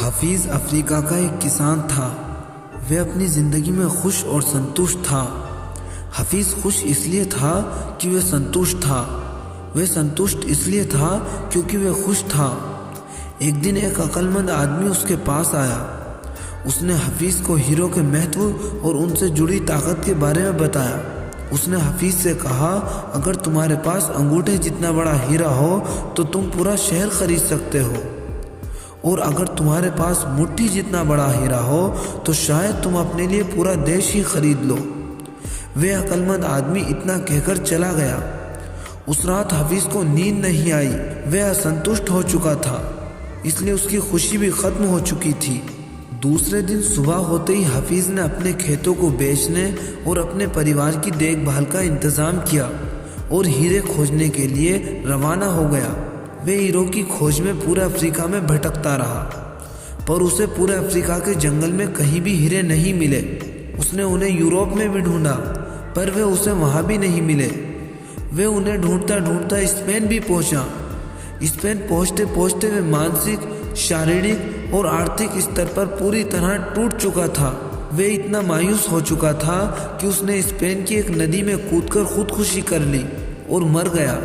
Hafeez Africa का एक किसान था। वह अपनी ज़िंदगी में खुश और संतुष्ट था। हफीज़ खुश इसलिए था कि वह संतुष्ट था। वह संतुष्ट इसलिए था क्योंकि वह खुश था। एक दिन एक अक्लमंद आदमी उसके पास आया। उसने हफीज़ को हीरो के महत्व और उनसे जुड़ी ताकत के बारे में बताया। उसने हफीज़ से कहा, अगर तुम्हारे पास अंगूठे जितना बड़ा हीरा हो तो तुम पूरा शहर खरीद सकते हो, और अगर तुम्हारे पास मुट्ठी जितना बड़ा हीरा हो तो शायद तुम अपने लिए पूरा देश ही खरीद लो। वह अक्लमंद आदमी इतना कहकर चला गया। उस रात हफीज़ को नींद नहीं आई। वह असंतुष्ट हो चुका था, इसलिए उसकी खुशी भी खत्म हो चुकी थी। दूसरे दिन सुबह होते ही हफीज़ ने अपने खेतों को बेचने और अपने परिवार की देखभाल का इंतज़ाम किया और हीरे खोजने के लिए रवाना हो गया। वह हीरो की खोज में पूरे अफ्रीका में भटकता रहा, पर उसे पूरे अफ्रीका के जंगल में कहीं भी हीरे नहीं मिले। उसने उन्हें यूरोप में भी ढूंढा, पर वे उसे वहाँ भी नहीं मिले। वे उन्हें ढूंढता ढूंढता स्पेन भी पहुँचा। स्पेन पहुँचते पहुँचते वे मानसिक, शारीरिक और आर्थिक स्तर पर पूरी तरह टूट चुका था। वे इतना मायूस हो चुका था कि उसने स्पेन की एक नदी में कूदकर खुदकुशी कर ली और मर गया।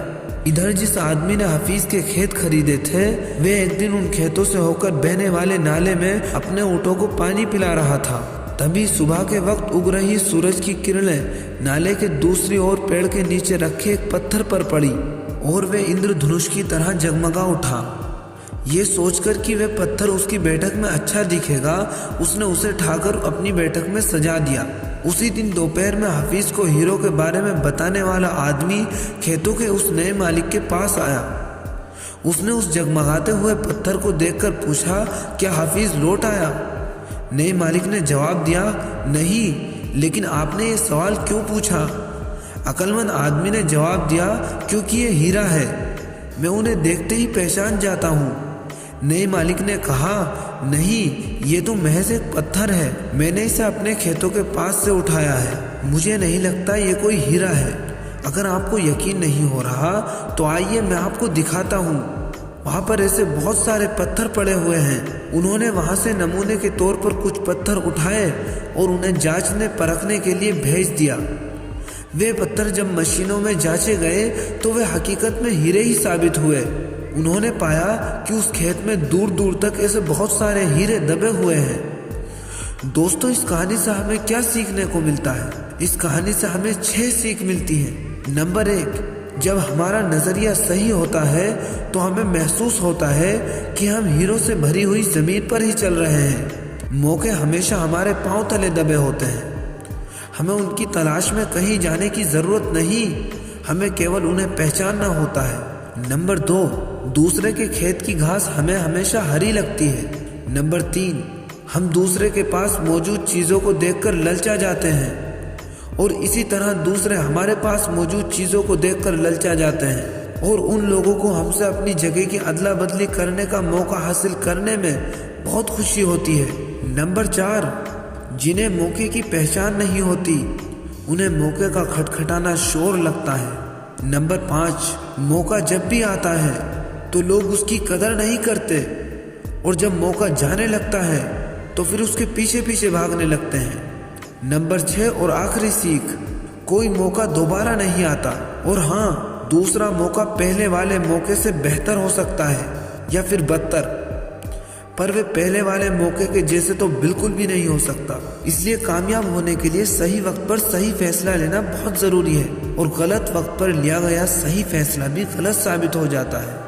इधर जिस आदमी ने हफीज़ के खेत खरीदे थे, वे एक दिन उन खेतों से होकर बहने वाले नाले में अपने ऊँटों को पानी पिला रहा था। तभी सुबह के वक्त उग रही सूरज की किरणें नाले के दूसरी ओर पेड़ के नीचे रखे एक पत्थर पर पड़ी और वे इंद्रधनुष की तरह जगमगा उठा। ये सोचकर कि वह पत्थर उसकी बैठक में अच्छा दिखेगा, उसने उसे उठाकर अपनी बैठक में सजा दिया। उसी दिन दोपहर में हफीज़ को हीरो के बारे में बताने वाला आदमी खेतों के उस नए मालिक के पास आया। उसने उस जगमगाते हुए पत्थर को देखकर पूछा, क्या हफीज़ लौट आया? नए मालिक ने जवाब दिया, नहीं, लेकिन आपने ये सवाल क्यों पूछा? अक्लमंद आदमी ने जवाब दिया, क्योंकि ये हीरा है, मैं उन्हें देखते ही पहचान जाता हूँ। नए मालिक ने कहा, नहीं, ये तो महज एक पत्थर है, मैंने इसे अपने खेतों के पास से उठाया है, मुझे नहीं लगता ये कोई हीरा है। अगर आपको यकीन नहीं हो रहा तो आइए मैं आपको दिखाता हूँ। वहाँ पर ऐसे बहुत सारे पत्थर पड़े हुए हैं। उन्होंने वहाँ से नमूने के तौर पर कुछ पत्थर उठाए और उन्हें जांचने परखने के लिए भेज दिया। वे पत्थर जब मशीनों में जांचे गए तो वे हकीकत में हीरे ही साबित हुए। उन्होंने पाया कि उस खेत में दूर दूर तक ऐसे बहुत सारे हीरे दबे हुए हैं। दोस्तों, इस कहानी से हमें क्या सीखने को मिलता है? इस कहानी से हमें 6 सीख मिलती हैं। नंबर 1, जब हमारा नज़रिया सही होता है तो हमें महसूस होता है कि हम हीरो से भरी हुई ज़मीन पर ही चल रहे हैं। मौके हमेशा हमारे पांव तले दबे होते हैं। हमें उनकी तलाश में कहीं जाने की ज़रूरत नहीं, हमें केवल उन्हें पहचानना होता है। नंबर 2, दूसरे के खेत की घास हमें हमेशा हरी लगती है। नंबर 3, हम दूसरे के पास मौजूद चीज़ों को देखकर ललचा जाते हैं और इसी तरह दूसरे हमारे पास मौजूद चीज़ों को देखकर ललचा जाते हैं, और उन लोगों को हमसे अपनी जगह की अदला बदली करने का मौका हासिल करने में बहुत खुशी होती है। नंबर 4, जिन्हें मौके की पहचान नहीं होती, उन्हें मौके का खटखटाना शोर लगता है। नंबर 5, मौका जब भी आता है तो लोग उसकी कदर नहीं करते, और जब मौका जाने लगता है तो फिर उसके पीछे पीछे भागने लगते हैं। नंबर 6 और आखिरी सीख, कोई मौका दोबारा नहीं आता, और हाँ, दूसरा मौका पहले वाले मौके से बेहतर हो सकता है या फिर बदतर, पर वे पहले वाले मौके के जैसे तो बिल्कुल भी नहीं हो सकता। इसलिए कामयाब होने के लिए सही वक्त पर सही फैसला लेना बहुत ज़रूरी है, और गलत वक्त पर लिया गया सही फैसला भी गलत साबित हो जाता है।